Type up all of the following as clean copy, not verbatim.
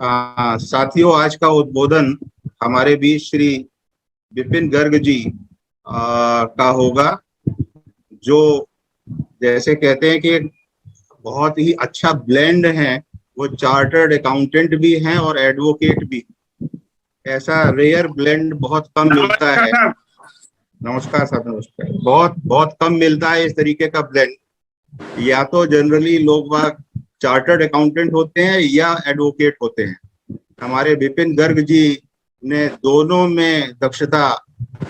साथियों, आज का उद्बोधन हमारे बीच श्री विपिन गर्ग जी का होगा, जो जैसे कहते हैं कि बहुत ही अच्छा ब्लेंड है। वो चार्टर्ड अकाउंटेंट भी हैं और एडवोकेट भी। ऐसा रेयर ब्लेंड बहुत कम मिलता है। नमस्कार साहब, नमस्कार। बहुत बहुत कम मिलता है इस तरीके का ब्लेंड। या तो जनरली लोग बाग चार्टर्ड अकाउंटेंट होते हैं या एडवोकेट होते हैं। हमारे विपिन गर्ग जी ने दोनों में दक्षता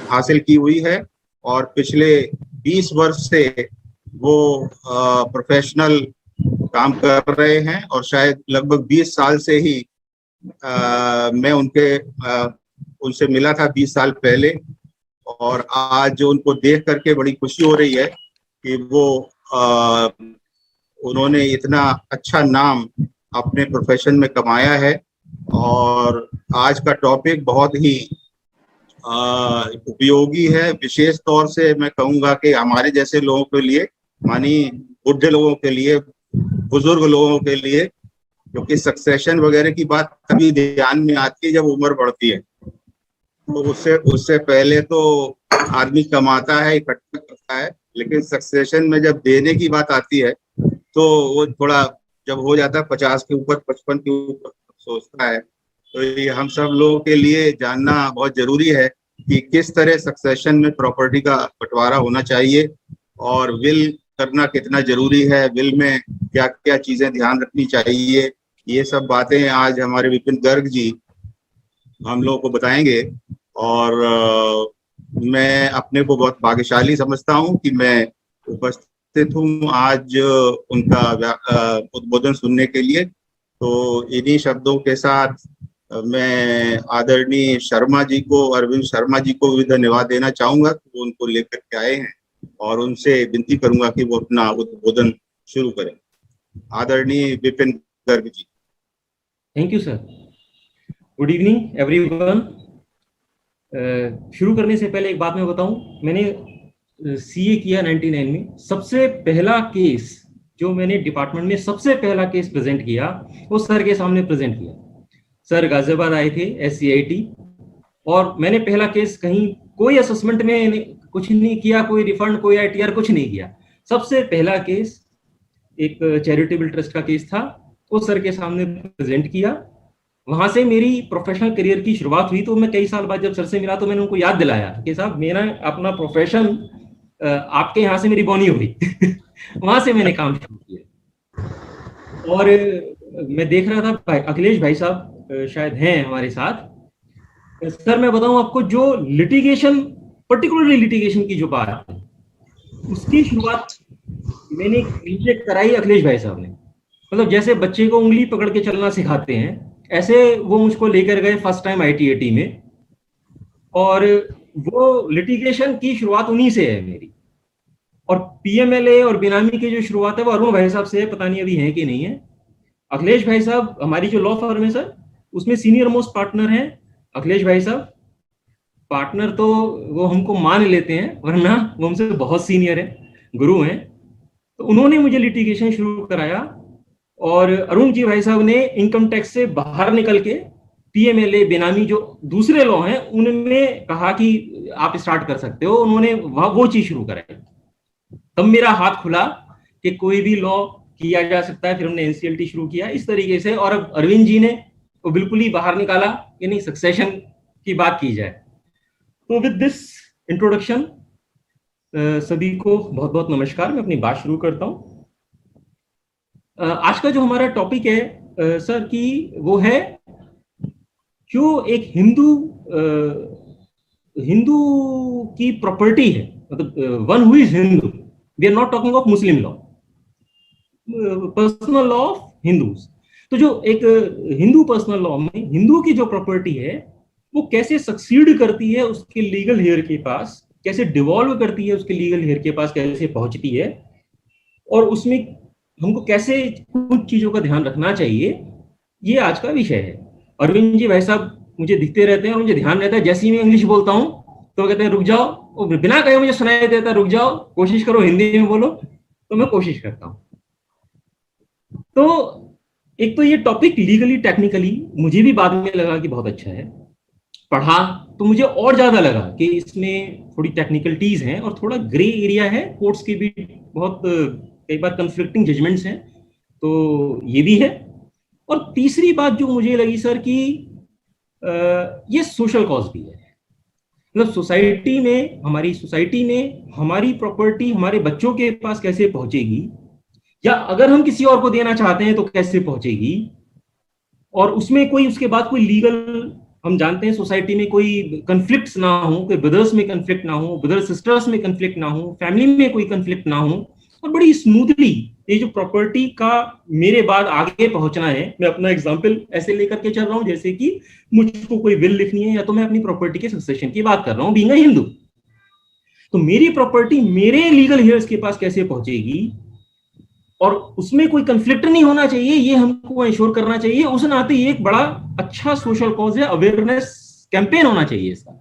हासिल की हुई है और पिछले 20 वर्ष से वो प्रोफेशनल काम कर रहे हैं और शायद लगभग 20 साल से ही मैं उनसे मिला था 20 साल पहले। और आज जो उनको देख करके बड़ी खुशी हो रही है कि वो उन्होंने इतना अच्छा नाम अपने प्रोफेशन में कमाया है। और आज का टॉपिक बहुत ही उपयोगी है। विशेष तौर से मैं कहूँगा कि हमारे जैसे लोगों के लिए, मानी बुढ़े लोगों के लिए, बुजुर्ग लोगों के लिए, क्योंकि सक्सेशन वगैरह की बात तभी ध्यान में आती है जब उम्र बढ़ती है। तो उससे उससे पहले तो आदमी कमाता है, इकट्ठा करता है, लेकिन सक्सेशन में जब देने की बात आती है तो वो थोड़ा जब हो जाता है 50 के ऊपर, 55 के ऊपर सोचता है। तो ये हम सब लोगों के लिए जानना बहुत जरूरी है कि किस तरह सक्सेशन में प्रॉपर्टी का बंटवारा होना चाहिए और विल करना कितना जरूरी है, विल में क्या क्या चीजें ध्यान रखनी चाहिए। ये सब बातें आज हमारे विपिन गर्ग जी हम लोगों को बताएंगे। और मैं अपने को बहुत भाग्यशाली समझता हूँ कि मैं उपस्थित हूँ आज उनका उद्बोधन सुनने के लिए। तो इन्हीं शब्दों के साथ मैं आदरणीय शर्मा जी को, अरविंद शर्मा जी को भी धन्यवाद देना चाहूंगा कि वो उनको लेकर के आए हैं, और उनसे विनती करूंगा कि वो अपना उद्बोधन शुरू करें। आदरणीय Vipin Garg ji. Thank you sir. Good evening everyone. शुरू करने से पहले एक बात मैं बताऊं, मैंने सीए किया 99 में। सबसे पहला केस जो मैंने डिपार्टमेंट में सबसे पहला केस प्रेजेंट किया वो सर के सामने प्रेजेंट किया। सर गाजियाबाद आए थे SCIT, और मैंने पहला केस कहीं कोई असेसमेंट में कुछ नहीं किया, कोई रिफंड, कोई ITR कुछ नहीं किया। सबसे पहला केस एक चैरिटेबल ट्रस्ट का केस था, वो सर के सामने प्रेजेंट किया। वहां से मेरी प्रोफेशनल करियर की शुरुआत हुई। तो मैं कई साल बाद जब सर से मिला तो मैंने उनको याद दिलाया कि साहब मेरा अपना प्रोफेशन आपके यहाँ से मेरी बॉनी हुई वहां से मैंने काम शुरू किया। और मैं देख रहा था अखिलेश भाई साहब शायद हैं हमारे साथ। सर मैं बताऊं आपको, जो लिटिगेशन, पर्टिकुलरली लिटिगेशन की जो बात है, उसकी शुरुआत मैंने कराई अखिलेश भाई साहब ने। मतलब जैसे बच्चे को उंगली पकड़ के चलना सिखाते हैं, ऐसे वो मुझको लेकर गए फर्स्ट टाइम ITAT में। और वो लिटिगेशन की शुरुआत उन्हीं से है मेरी। और PMLA और बेनामी की जो शुरुआत है वो अरुण भाई साहब से है, पता नहीं अभी है कि नहीं है। अखिलेश भाई साहब, हमारी जो लॉ फर्म है सर, उसमें सीनियर मोस्ट पार्टनर हैं अखिलेश भाई साहब। पार्टनर तो वो हमको मान लेते हैं, वरना वो हमसे बहुत सीनियर है, गुरु हैं। तो उन्होंने मुझे लिटिगेशन शुरू कराया। और अरुण जी भाई साहब ने इनकम टैक्स से बाहर निकल के PMLA बेनामी जो दूसरे लॉ हैं उनमें कहा कि आप स्टार्ट कर सकते हो। उन्होंने वो चीज शुरू कराई। तब मेरा हाथ खुला कि कोई भी लॉ किया जा सकता है। फिर हमने NCLT शुरू किया इस तरीके से। और अब अरविंद जी ने वो बिल्कुल ही बाहर निकाला कि नहीं, सक्सेशन की बात की जाए। तो विद दिस इंट्रोडक्शन सभी को बहुत बहुत नमस्कार। मैं अपनी बात शुरू करता हूं। आज का जो हमारा टॉपिक है सर की, वो है जो एक हिंदू की प्रॉपर्टी है, मतलब one who is Hindu. We are not talking of Muslim law, personal law of Hindus. तो जो एक हिंदू पर्सनल लॉ में हिंदू की जो प्रॉपर्टी है वो कैसे सक्सीड करती है उसके लीगल हेयर के पास, कैसे डिवॉल्व करती है उसके लीगल हेयर के पास, कैसे पहुंचती है, और उसमें हमको कैसे कुछ चीजों का ध्यान रखना चाहिए, ये आज का विषय है। अरविंद जी भाई साहब मुझे दिखते रहते हैं और मुझे ध्यान रहता है, जैसे ही मैं इंग्लिश बोलता हूँ तो कहते हैं रुक जाओ, और बिना कहे मुझे सुनाई देता है रुक जाओ, कोशिश करो हिंदी में बोलो। तो मैं कोशिश करता हूँ। तो एक तो ये टॉपिक लीगली टेक्निकली मुझे भी बाद में लगा कि बहुत अच्छा है, पढ़ा तो मुझे और ज्यादा लगा कि इसमें थोड़ी टेक्निकलिटीज हैं और थोड़ा ग्रे एरिया है, कोर्ट्स के भी बहुत कई बार कंफ्लिक्टिंग जजमेंट्स हैं, तो ये भी है। और तीसरी बात जो मुझे लगी सर कि ये सोशल कॉज भी है। मतलब सोसाइटी में, हमारी सोसाइटी में हमारी प्रॉपर्टी हमारे बच्चों के पास कैसे पहुंचेगी, या अगर हम किसी और को देना चाहते हैं तो कैसे पहुंचेगी, और उसमें कोई उसके बाद कोई लीगल, हम जानते हैं सोसाइटी में कोई कंफ्लिक्ट्स ना हो, कोई ब्रदर्स में कंफ्लिक्ट ना हो, ब्रदर सिस्टर्स में कंफ्लिक्ट ना हो, फैमिली में कोई कंफ्लिक्ट ना हो, और बड़ी स्मूथली ये जो प्रॉपर्टी का मेरे बाद आगे पहुंचना है। मैं अपना एग्जांपल ऐसे लेकर के चल रहा हूं जैसे कि मुझको कोई विल लिखनी है, या तो मैं अपनी प्रॉपर्टी के सक्सेशन की बात कर रहा हूं बीइंग अ हिंदू, तो मेरी प्रॉपर्टी मेरे लीगल हेयर्स के पास कैसे पहुंचेगी और उसमें कोई कंफ्लिक्ट नहीं होना चाहिए, ये हमको इंश्योर करना चाहिए। उस नाते ये एक बड़ा अच्छा सोशल कॉज है, अवेयरनेस कैंपेन होना चाहिए इसका,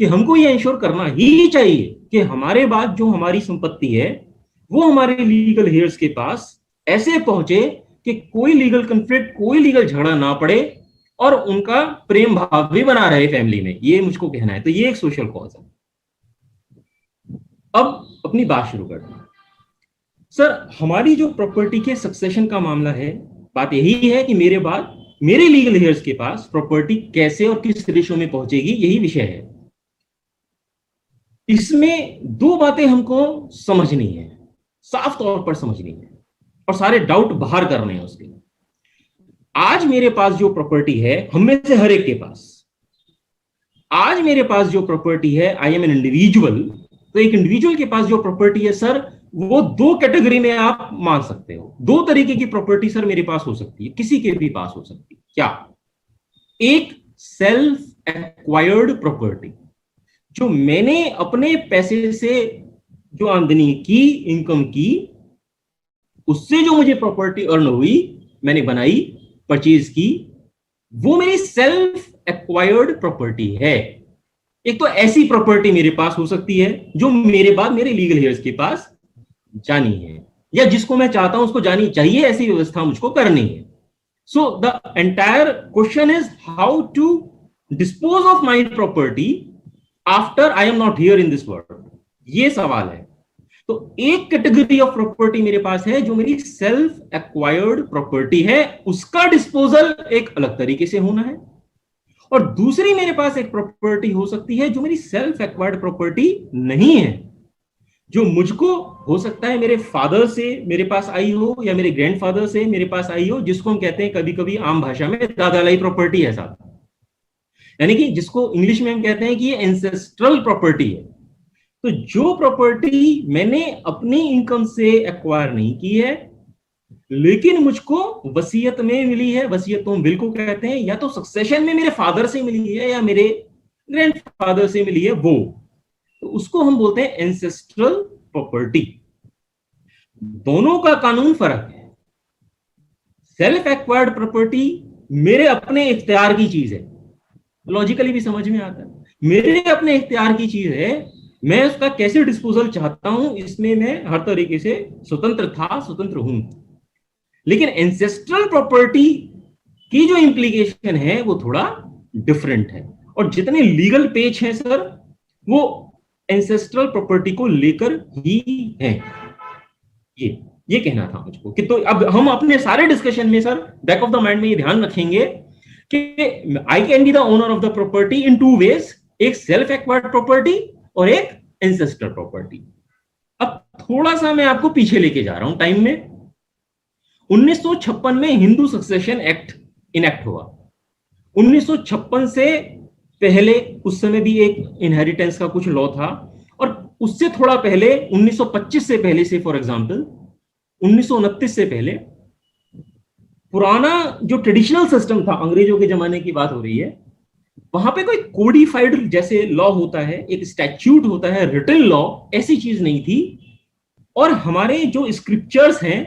कि हमको ये इंश्योर करना ही चाहिए कि हमारे बाद जो हमारी संपत्ति है वो हमारे लीगल हेयर्स के पास ऐसे पहुंचे कि कोई लीगल कंफ्लिक्ट, कोई लीगल झगड़ा ना पड़े और उनका प्रेम भाव भी बना रहे फैमिली में, ये मुझको कहना है। तो ये एक सोशल कॉज है। अब अपनी बात शुरू करते हैं। सर, हमारी जो प्रॉपर्टी के सक्सेशन का मामला है, बात यही है कि मेरे बाद मेरे लीगल हेयर्स के पास प्रॉपर्टी कैसे और किस रेशो में पहुंचेगी, यही विषय है। इसमें दो बातें हमको समझनी है, साफ तौर पर समझनी है, और सारे डाउट बाहर करने हैं उसके। आज मेरे पास जो प्रॉपर्टी है, हम में से हर एक के पास, आज मेरे पास जो प्रॉपर्टी है, आई एम एन इंडिविजुअल, तो एक इंडिविजुअल के पास जो प्रॉपर्टी है सर, वो दो कैटेगरी में आप मान सकते हो। दो तरीके की प्रॉपर्टी सर मेरे पास हो सकती है, किसी के भी पास हो सकती है। क्या? एक सेल्फ एक्वायर्ड प्रॉपर्टी, जो मैंने अपने पैसे से जो आमदनी की, इनकम की, उससे जो मुझे प्रॉपर्टी अर्न हुई, मैंने बनाई, परचेज की, वो मेरी सेल्फ एक्वायर्ड प्रॉपर्टी है। एक तो ऐसी प्रॉपर्टी मेरे पास हो सकती है जो मेरे बाद मेरे लीगल हेयर्स के पास जानी है, या जिसको मैं चाहता हूं उसको जानी चाहिए, ऐसी व्यवस्था मुझको करनी है। So the entire question is how to dispose of my property after I am not here in this world, ये सवाल है। तो एक कैटेगरी ऑफ प्रॉपर्टी मेरे पास है जो मेरी सेल्फ एक्वायर्ड प्रॉपर्टी है, उसका डिस्पोजल एक अलग तरीके से होना है। और दूसरी मेरे पास एक प्रॉपर्टी हो सकती है जो मेरी सेल्फ एक्वायर्ड प्रॉपर्टी नहीं है, जो मुझको हो सकता है मेरे फादर से मेरे पास आई हो, या मेरे ग्रैंडफादर से मेरे पास आई हो, जिसको हम कहते हैं कभी कभी आम भाषा में दादालाई प्रॉपर्टी है साहब, यानी कि जिसको इंग्लिश में हम कहते हैं कि ये एंसेस्ट्रल प्रॉपर्टी है। तो जो प्रॉपर्टी मैंने अपनी इनकम से एक्वायर नहीं की है, लेकिन मुझको वसीयत में मिली है, वसीयत तो हम विल को कहते हैं, या तो सक्सेशन में मेरे फादर से मिली है या मेरे ग्रैंडफादर से मिली है, वो, तो उसको हम बोलते हैं एंसेस्ट्रल प्रॉपर्टी। दोनों का कानून फर्क है। सेल्फ एक्वायर्ड प्रॉपर्टी मेरे अपने इख्तियार की चीज है, लॉजिकली भी समझ में आता है, मेरे अपने इख्तियार की चीज है, मैं उसका कैसे डिस्पोजल चाहता हूं, इसमें मैं हर तरीके से स्वतंत्र था, स्वतंत्र हूं। लेकिन एंसेस्ट्रल प्रॉपर्टी की जो इंप्लीकेशन है वो थोड़ा डिफरेंट है, और जितने लीगल पेच हैं सर, वो एंसेस्ट्रल प्रॉपर्टी को लेकर ही है। ये कहना था मुझको कि, तो अब हम अपने सारे डिस्कशन में sir back of the mind में ये ध्यान रखेंगे कि I can be the owner of the property in two ways, एक सेल्फ एक्वायर्ड प्रॉपर्टी और एक एंसेस्ट्रल प्रॉपर्टी। अब थोड़ा सा मैं आपको पीछे लेके जा रहा हूं टाइम में। 1956 में हिंदू सक्सेशन एक्ट इनेक्ट हुआ। 1956 से पहले उस समय भी एक इनहेरिटेंस का कुछ लॉ था, और उससे थोड़ा पहले 1925 से पहले से, फॉर एग्जांपल 1929 से पहले पुराना जो ट्रेडिशनल सिस्टम था, अंग्रेजों के जमाने की बात हो रही है, वहां पे कोई कोडिफाइड जैसे लॉ होता है, एक स्टैट्यूट होता है, रिटन लॉ, ऐसी चीज नहीं थी। और हमारे जो स्क्रिप्चर्स हैं,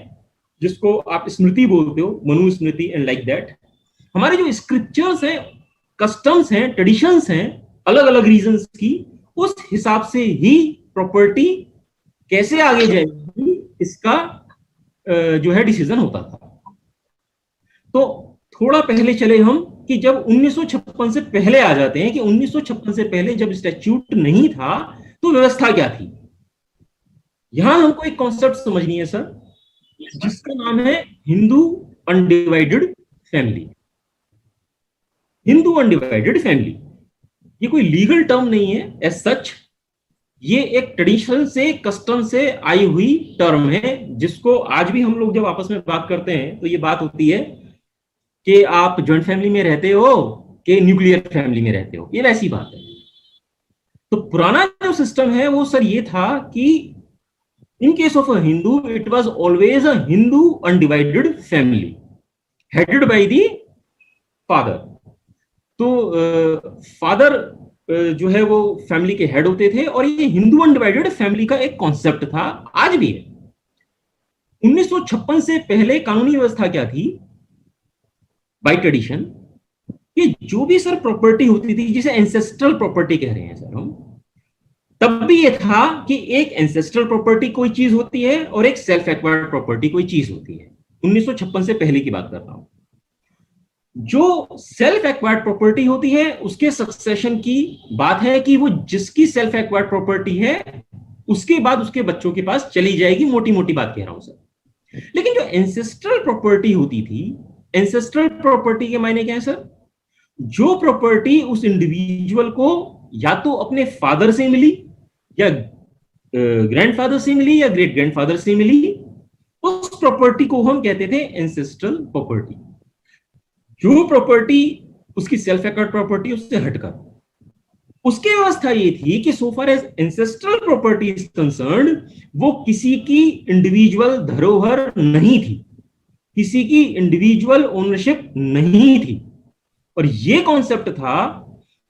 जिसको आप स्मृति बोलते हो, मनुस्मृति एंड लाइक दैट, हमारे जो स्क्रिप्चर्स हैं, कस्टम्स हैं, ट्रेडिशंस हैं, अलग अलग रीजंस की, उस हिसाब से ही प्रॉपर्टी कैसे आगे जाएगी इसका जो है डिसीजन होता था। तो थोड़ा पहले चले हम कि जब 1956 से पहले आ जाते हैं कि 1956 से पहले जब स्टैट्यूट नहीं था तो व्यवस्था क्या थी। यहां हमको एक कॉन्सेप्ट समझनी है सर, जिसका नाम है Hindu undivided family. Hindu undivided family ये कोई लीगल टर्म नहीं है एज सच, ये एक ट्रेडिशन से, कस्टम से आई हुई टर्म है, जिसको आज भी हम लोग जब आपस में बात करते हैं तो ये बात होती है कि आप ज्वाइंट फैमिली में रहते हो कि न्यूक्लियर फैमिली में रहते हो, ये वैसी बात है। तो पुराना जो सिस्टम है वो सर ये था कि in case of a Hindu it was always a Hindu undivided family headed by the father. तो फादर जो है वो फैमिली के हेड होते थे और ये हिंदू अनडिवाइडेड फैमिली का एक कॉन्सेप्ट था, आज भी है। 1956 से पहले कानूनी व्यवस्था क्या थी बाय ट्रेडिशन, कि जो भी सर प्रॉपर्टी होती थी जिसे एंसेस्ट्रल प्रॉपर्टी कह रहे हैं सर हम, तब भी ये था कि एक एंसेस्ट्रल प्रॉपर्टी कोई चीज होती है और एक सेल्फ एक्वायर्ड प्रॉपर्टी कोई चीज होती है। 1956 से पहले की बात कर रहा हूं। जो सेल्फ एक्वायर्ड प्रॉपर्टी होती है उसके सक्सेशन की बात है कि वो जिसकी सेल्फ एक्वायर्ड प्रॉपर्टी है उसके बाद उसके बच्चों के पास चली जाएगी, मोटी मोटी बात कह रहा हूं सर। लेकिन जो एंसेस्ट्रल प्रॉपर्टी होती थी, एंसेस्ट्रल प्रॉपर्टी के मायने क्या है सर, जो प्रॉपर्टी उस इंडिविजुअल को या तो अपने फादर से मिली या ग्रैंडफादर से मिली या ग्रेट ग्रैंडफादर से मिली, उस प्रॉपर्टी को हम कहते थे एंसेस्ट्रल प्रॉपर्टी। जो प्रॉपर्टी उसकी सेल्फ एक्वायर्ड प्रॉपर्टी उससे हटकर, उसकी व्यवस्था ये थी कि so far as ancestral property is concerned, वो किसी की इंडिविजुअल धरोहर नहीं थी, किसी की इंडिविजुअल ओनरशिप नहीं थी। और ये कॉन्सेप्ट था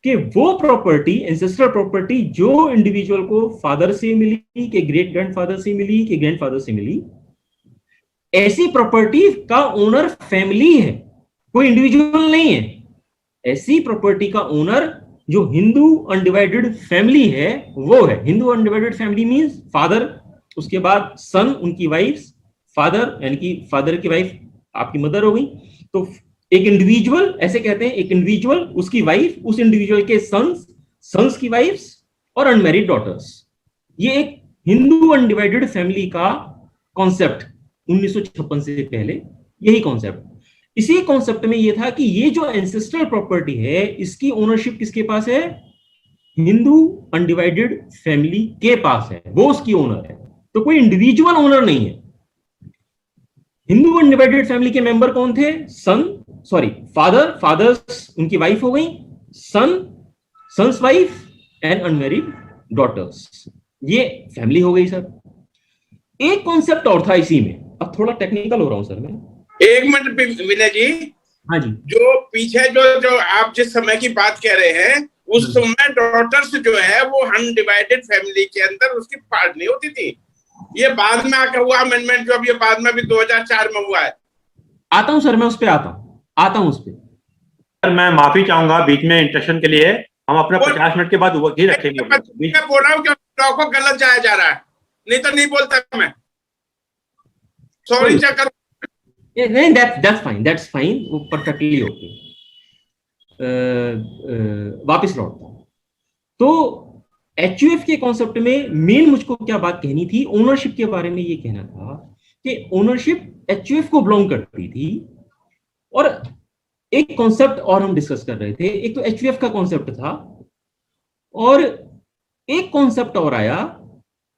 कि वो प्रॉपर्टी, एंसेस्ट्रल प्रॉपर्टी जो इंडिविजुअल को फादर से मिली, कि ग्रेट ग्रैंडफादर से मिली, कि ग्रैंडफादर से मिली, ऐसी प्रॉपर्टी का ओनर फैमिली है, कोई इंडिविजुअल नहीं है। ऐसी प्रॉपर्टी का ओनर जो हिंदू अनडिवाइडेड फैमिली है वो है। Hindu undivided family means father, उसके बाद सन, उनकी वाइफ, फादर यानी कि फादर की वाइफ आपकी मदर हो गई, तो एक इंडिविजुअल, ऐसे कहते हैं, एक इंडिविजुअल, उसकी वाइफ, उस इंडिविजुअल के सन्स, सन्स की वाइफ्स और अनमैरिड डॉटर्स। ये एक हिंदू अनडिवाइडेड फैमिली का कॉन्सेप्ट 1956 से पहले, यही कॉन्सेप्ट। इसी कॉन्सेप्ट में यह था कि ये जो एंसेस्ट्रल प्रॉपर्टी है इसकी ओनरशिप किसके पास है, हिंदू अनडिवाइडेड फैमिली के पास है, वो उसकी ओनर है, तो कोई इंडिविजुअल ओनर नहीं है। हिंदू अनडिवाइडेड फैमिली के मेंबर कौन थे, सन, सॉरी फादर, फादर्स उनकी वाइफ हो गई, son, son's wife and unmarried daughters, ये फैमिली हो गई सर। एक कॉन्सेप्ट और था इसी में, अब थोड़ा टेक्निकल हो रहा हूं सर मैं। एक मिनट विनय जी, हाँ जी, जो पीछे जो आप जिस समय की बात कह रहे हैं उस समय डॉटर्स जो है वो अनडिवाइडेड फैमिली के अंदर उसकी पार्ट नहीं होती थी। ये बाद में आकर हुआ अमेंडमेंट, जो अब ये बाद में भी 2004 में हुआ है। आता हूं सर, मैं उस पर आता हूं उस पर। सर मैं माफी चाहूंगा बीच में इंटरप्शन के लिए, हम अपना 50 मिनट के बाद ही रखेंगे। मैं बोल रहा हूँ कि लॉ को गलत जाया जा रहा है, नहीं तो नहीं बोलता मैं, सॉरी चेक। नहीं, that's fine, वो परफेक्टली ओके। वापस लौटता हूं। तो एचयूएफ के कॉन्सेप्ट में मेन मुझको क्या बात कहनी थी, ओनरशिप के बारे में ये कहना था कि ओनरशिप एचयूएफ को बिलोंग करती थी। और एक कॉन्सेप्ट और हम डिस्कस कर रहे थे, एक तो एचयूएफ का कॉन्सेप्ट था और एक कॉन्सेप्ट और आया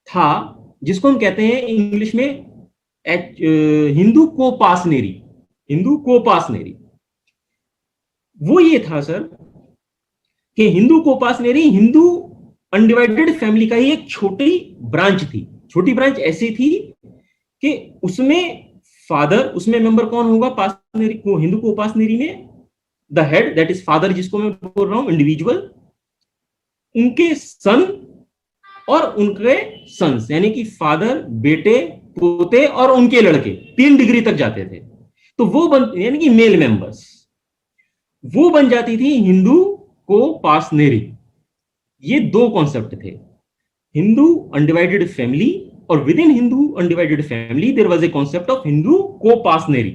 था जिसको हम कहते हैं इंग्लिश में हिंदू कोपासनेरी। हिंदू कोपासनेरी वो ये था सर कि हिंदू कोपासनेरी हिंदू अनडिवाइडेड फैमिली का ही एक छोटी ब्रांच थी। छोटी ब्रांच ऐसी थी कि उसमें फादर, उसमें मेंबर कौन होगा पासनेरी को, हिंदू कोपासनेरी में the head that is father, जिसको मैं बोल रहा हूं इंडिविजुअल, उनके सन और उनके सन्स, यानी कि फादर, बेटे, पोते और उनके लड़के 3 डिग्री तक जाते थे। तो वो यानी कि मेल मेंबर्स, वो बन जाती थी हिंदू कोपासनेरी। ये 2 कॉन्सेप्ट थे, हिंदू अनडिवाइडेड फैमिली और within Hindu undivided family there was a concept of Hindu coparcenary.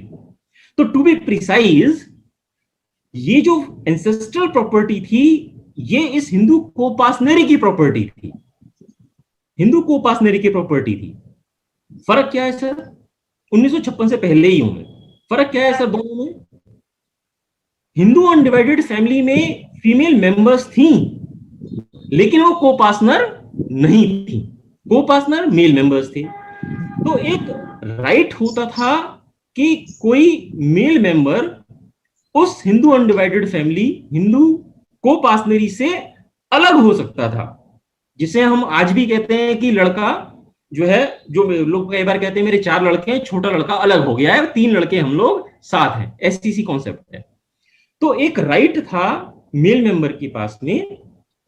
तो टू बी प्रिसाइज, ये जो एंसेस्ट्रल प्रॉपर्टी थी ये इस हिंदू कोपासनरी की प्रॉपर्टी थी, हिंदू कोपासनरी की प्रॉपर्टी थी। फर्क क्या है सर? 1956 से पहले ही हूं मैं। फर्क क्या है सर दोनों में? हिंदू अनडिवाइडेड फैमिली में फीमेल मेंबर्स थी लेकिन वो कोपासनर नहीं थी, कोपासनर मेल मेंबर्स थे। तो एक राइट होता था कि कोई मेल मेंबर उस हिंदू अनडिवाइडेड फैमिली, हिंदू कोपासनरी से अलग हो सकता था, जिसे हम आज भी कहते हैं कि लड़का जो है, जो लोग कई बार कहते हैं मेरे 4 लड़के हैं, छोटा लड़का अलग हो गया है, 3 लड़के हम लोग साथ हैं, एसटीसी कॉन्सेप्ट है। तो एक राइट था मेल मेंबर के पास में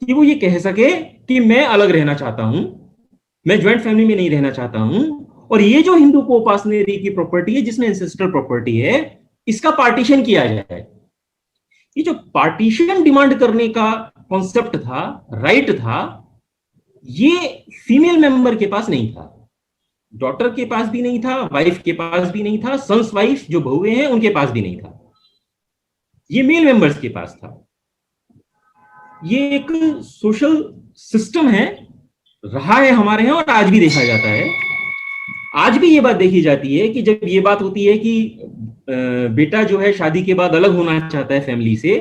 कि वो ये कह सके कि मैं अलग रहना चाहता हूं, मैं ज्वाइंट फैमिली में नहीं रहना चाहता हूं, और ये जो हिंदू कोपासनरी की प्रॉपर्टी है जिसमें एंसेस्ट्रल प्रॉपर्टी है, इसका पार्टीशन किया जाए। ये जो पार्टीशन डिमांड करने का कॉन्सेप्ट था, राइट था, ये फीमेल मेंबर के पास नहीं था, डॉटर के पास भी नहीं था, वाइफ के पास भी नहीं था, सन्स वाइफ जो बहुएं हैं उनके पास भी नहीं था, ये मेल मेंबर्स के पास था। ये एक सोशल सिस्टम है, रहा है हमारे यहाँ और आज भी देखा जाता है। आज भी ये बात देखी जाती है कि जब ये बात होती है कि बेटा जो है शादी के बाद अलग होना चाहता है फैमिली से,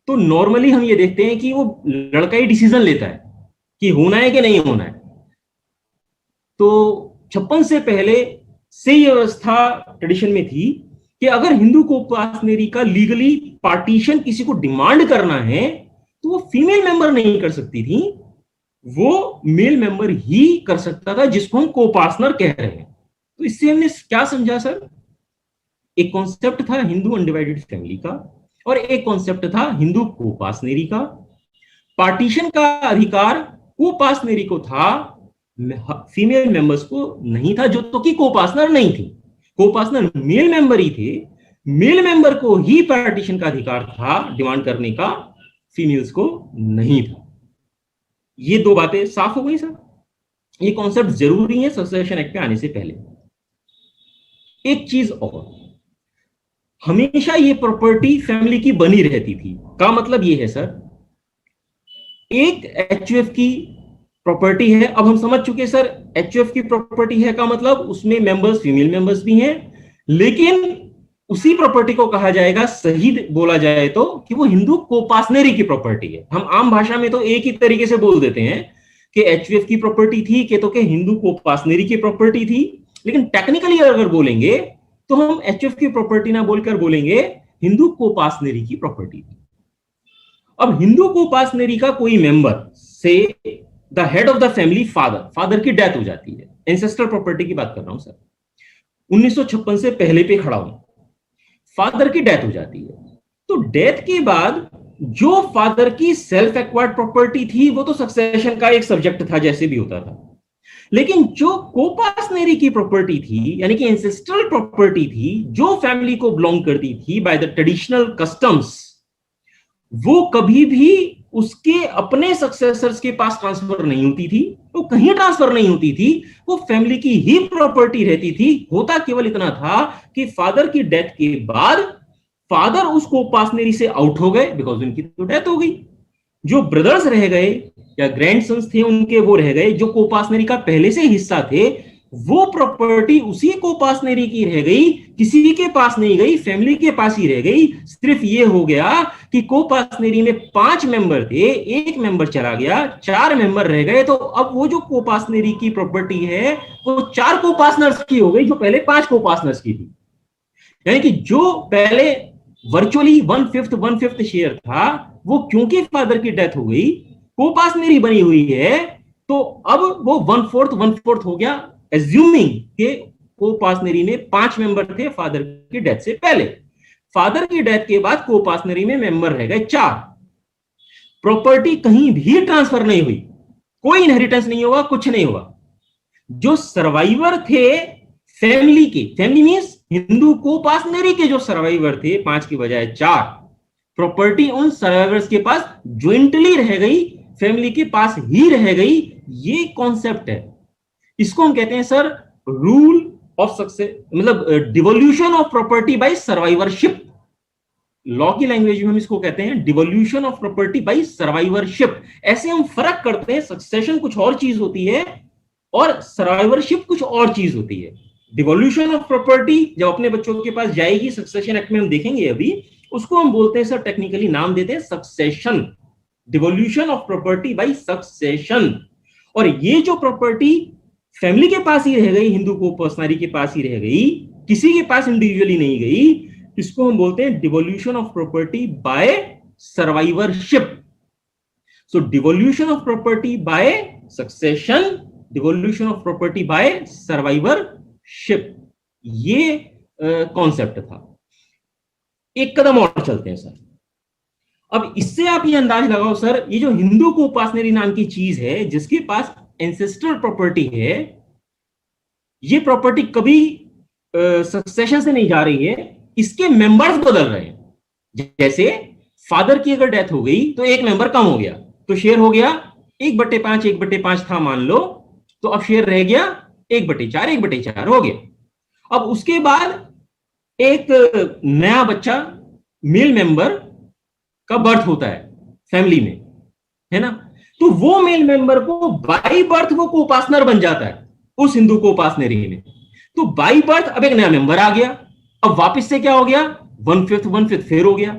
तो नॉर्मली हम ये देखते हैं कि वो लड़का ही डिसीजन लेता है कि होना है कि नहीं होना है। तो 56 से पहले से ये व्यवस्था ट्रेडिशन में थी कि अगर हिंदू कोपासनरी का लीगली पार्टीशन किसी को डिमांड करना है तो वो फीमेल मेंबर नहीं कर सकती थी, वो मेल मेंबर ही कर सकता था, जिसको हम कोपासनर कह रहे हैं। तो इससे हमने क्या समझा सर? एक कॉन्सेप्ट था हिंदू अनडिवाइडेड फैमिली का और एक कॉन्सेप्ट था हिंदू कोपासनरी का। पार्टीशन का अधिकार कोपासनरी को था, फीमेल मेंबर्स को नहीं था, जो तो कि कोपासनर नहीं थी, कोपासनर मेल मेंबर ही थे। मेल मेंबर को ही पार्टीशन का अधिकार था डिमांड करने का, फीमेल्स को नहीं था। ये 2 बातें साफ हो गई सर। ये कॉन्सेप्ट जरूरी है सक्सेशन एक्ट पे आने से पहले। एक चीज और, हमेशा ये प्रॉपर्टी फैमिली की बनी रहती थी, का मतलब ये है सर, एक एचयूएफ की प्रॉपर्टी है। अब हम समझ चुके सर, एचयूएफ की प्रॉपर्टी है का मतलब उसमें मेंबर्स फीमेल मेंबर्स भी हैं, लेकिन उसी प्रॉपर्टी को कहा जाएगा, सही बोला जाए तो, कि वो हिंदू कोपासनरी की प्रॉपर्टी है। हम आम भाषा में तो एक ही तरीके से बोल देते हैं कि एचयूएफ की प्रॉपर्टी थी, कि तो के हिंदू कोपासनरी की प्रॉपर्टी थी, लेकिन टेक्निकली अगर बोलेंगे तो हम एचयूएफ की प्रॉपर्टी ना बोलकर बोलेंगे हिंदू कोपासनरी की प्रॉपर्टी थी। अब हिंदू कोपासनरी का कोई मेंबर से the head of the family father की डेथ हो जाती है, एंसेस्ट्रल प्रॉपर्टी की बात कर रहा हूं सर, 1956 से पहले पे खड़ा हूं, फादर की डेथ हो जाती है। तो डेथ के बाद जो फादर की सेल्फ एक्वायर्ड प्रॉपर्टी थी वो तो सक्सेशन का एक सब्जेक्ट था, जैसे भी होता था, लेकिन जो कोपासनरी की प्रॉपर्टी थी, यानी कि एंसेस्ट्रल प्रॉपर्टी थी, जो फैमिली को बिलोंग करती थी बाय द ट्रेडिशनल कस्टम्स, वो कभी भी उसके अपने सक्सेसर्स के पास ट्रांसफर नहीं होती थी, वो कहीं ट्रांसफर नहीं होती थी, वो फैमिली की ही प्रॉपर्टी रहती थी। होता केवल इतना था कि फादर की डेथ के बाद फादर उस कोपासनरी से आउट हो गए, बिकॉज उनकी तो डेथ हो गई, जो ब्रदर्स रह गए या ग्रैंडसन्स थे उनके, वो रह गए, जो कोपासनरी का पहले से हिस्सा थे, वो प्रॉपर्टी उसी कोपासनरी की रह गई, किसी के पास नहीं गई, फैमिली के पास ही रह गई। सिर्फ ये हो गया कि कोपासनरी में 5 मेंबर थे, 1 मेंबर चला गया, 4 मेंबर रह गए, तो अब वो जो कोपासनरी की प्रॉपर्टी है वो 4 कोपासनर्स की हो गई, जो पहले 5 कोपासनर्स की थी। यानी कि जो पहले वर्चुअली 1/5 शेयर था, वो क्योंकि फादर की डेथ हो गई, कोपासनरी बनी हुई है, तो अब वो 1/4 हो गया, एज्यूमिंग कि कोपासनरी में 5 मेंबर थे फादर की डेथ से पहले। फादर की डेथ के बाद कोपासनरी में मेंबर रह गए 4। प्रॉपर्टी कहीं भी ट्रांसफर नहीं हुई, कोई इनहेरिटेंस नहीं होगा, कुछ नहीं होगा। जो सर्वाइवर थे फैमिली के, फैमिली मींस हिंदू कोपासनरी के जो सर्वाइवर थे 5 की बजाय 4, प्रॉपर्टी उन सर्वाइवर्स के पास ज्वाइंटली रह गई, फैमिली के पास ही रह गई। ये कॉन्सेप्ट है, इसको हम कहते हैं सर रूल ऑफ सक्सेस, मतलब devolution of property bye survivorship. Law की लैंग्वेज में हम इसको कहते हैं devolution of property bye survivorship. ऐसे हम फर्क करते हैं, सक्सेशन कुछ और चीज होती है और सर्वाइवरशिप कुछ और चीज होती है। डिवोल्यूशन ऑफ प्रॉपर्टी जब अपने बच्चों के पास जाएगी, सक्सेशन एक्ट में हम देखेंगे अभी, उसको हम बोलते हैं सर, टेक्निकली नाम देते हैं succession, devolution of property bye succession. और ये जो प्रॉपर्टी फैमिली के पास ही रह गई, हिंदू को पर्सनरी के पास ही रह गई, किसी के पास इंडिविजुअली नहीं गई, इसको हम बोलते हैं devolution of property bye survivorship. So devolution of property bye succession, devolution of property bye survivorship, ये कॉन्सेप्ट था। एक कदम और चलते हैं सर। अब इससे आप ये अंदाज लगाओ सर, ये जो हिंदू को उपासनेरी नाम की चीज है, जिसके पास एंसेस्ट्रल प्रॉपर्टी है, ये प्रॉपर्टी कभी सक्सेशन से नहीं जा रही है, इसके मेंबर्स बदल रहे हैं। जैसे फादर की अगर डेथ हो गई तो एक मेंबर कम हो गया, तो शेयर हो गया 1/5, 1/5 था मान लो, तो अब शेयर रह गया 1/4, 1/4 हो गया। अब उसके बाद एक नया बच्चा मेल मेंबर का बर्थ होता है फैमिली में, है ना, तो वो मेल मेंबर को बाई बर्थ वो कोपासनर बन जाता है उस हिंदू कोपासनरी में। तो बाई बर्थ अब एक नया मेंबर आ गया, अब वापस से क्या हो गया, 1/5 फिर हो गया।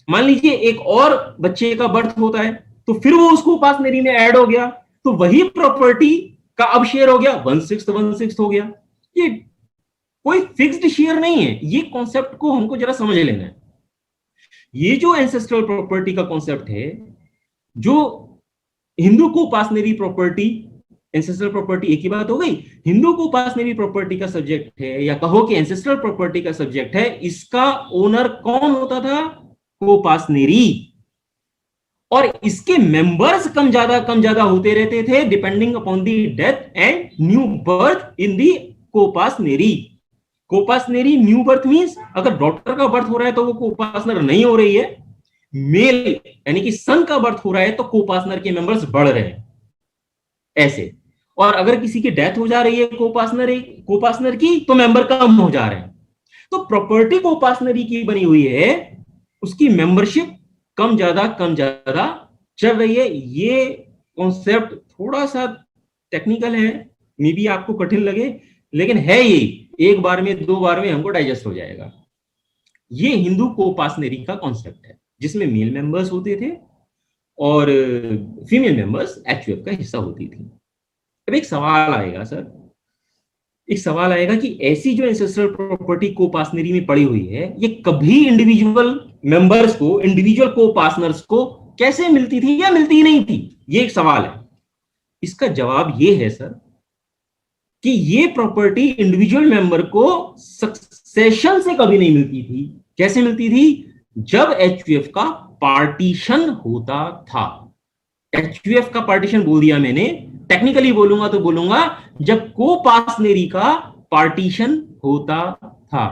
मान लीजिए एक और बच्चे का बर्थ होता है, तो फिर वो उसको उपासनरी में ऐड हो गया, तो वही प्रॉपर्टी का अब शेयर हो गया 1/6 हो गया। ये कोई फिक्स्ड शेयर नहीं है, ये कॉन्सेप्ट को हमको जरा समझ लेना है। ये जो एंसेस्ट्रल प्रॉपर्टी का कॉन्सेप्ट है, जो हिंदू को उपासनरी प्रॉपर्टी, एंसेस्ट्रल प्रॉपर्टी एक ही बात हो गई, हिंदू को उपासनरी प्रॉपर्टी का सब्जेक्ट है, या कहो कि एंसेस्ट्रल प्रॉपर्टी का सब्जेक्ट है, इसका ओनर कौन होता था, कोपासनरी। और इसके मेंबर्स कम ज्यादा होते रहते थे depending upon the death and new birth in the coparcenary. Coparcenary new birth means अगर डॉटर का बर्थ हो रहा है तो वो कोपासनर नहीं हो रही है, मेल यानी कि सन का बर्थ हो रहा है तो कोपासनर के मेंबर्स बढ़ रहे हैं ऐसे। और अगर किसी की डेथ हो जा रही है कोपासनर की, तो मेंबर कम हो जा रहे हैं। तो प्रॉपर्टी कोपासनरी की बनी हुई है, उसकी मेंबरशिप कम ज्यादा चल रही है। ये कॉन्सेप्ट थोड़ा सा टेक्निकल है, मे बी आपको कठिन लगे, लेकिन है ये, एक बार में 2 बार में हमको डाइजेस्ट हो जाएगा। ये हिंदू कोपासनरी का कॉन्सेप्ट है, जिसमें मेल मेंबर्स होते थे और फीमेल मेंबर्स एचयूएफ का हिस्सा होती थी। अब एक सवाल आएगा सर, एक सवाल आएगा कि ऐसी जो एंसेस्ट्रल प्रॉपर्टी कोपासनरी में पड़ी हुई है, ये कभी इंडिविजुअल मेंबर्स को, इंडिविजुअल कोपासनर्स को कैसे मिलती थी या मिलती नहीं थी? ये एक सवाल है। इसका जवाब ये है सर कि ये प्रॉपर्टी इंडिविजुअल मेंबर को सक्सेशन से कभी नहीं मिलती थी। कैसे मिलती थी? जब एचयूएफ का पार्टीशन होता था। एचयूएफ का पार्टीशन बोल दिया मैंने, टेक्निकली बोलूंगा तो बोलूंगा जब कोपासनरी का पार्टीशन होता था।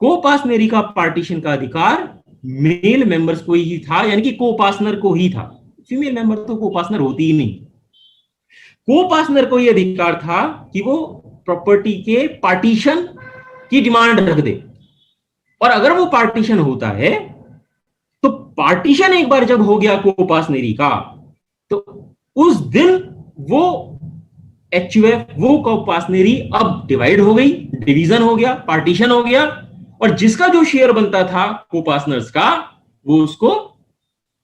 कोपासनरी का पार्टीशन का अधिकार मेल मेंबर्स को ही था, यानी कि कोपासनर को ही था। फीमेल मेंबर तो कोपासनर होती ही नहीं। कोपासनर को यह अधिकार था कि वो प्रॉपर्टी के पार्टीशन की डिमांड रख दे, और अगर वो पार्टीशन होता है तो पार्टीशन एक बार जब हो गया कोपासनरी का, तो उस दिन वो एचयूएफ, वो कोपासनरी अब डिवाइड हो गई, डिवीजन हो गया, पार्टीशन हो गया, और जिसका जो शेयर बनता था कोपासनर्स का, वो उसको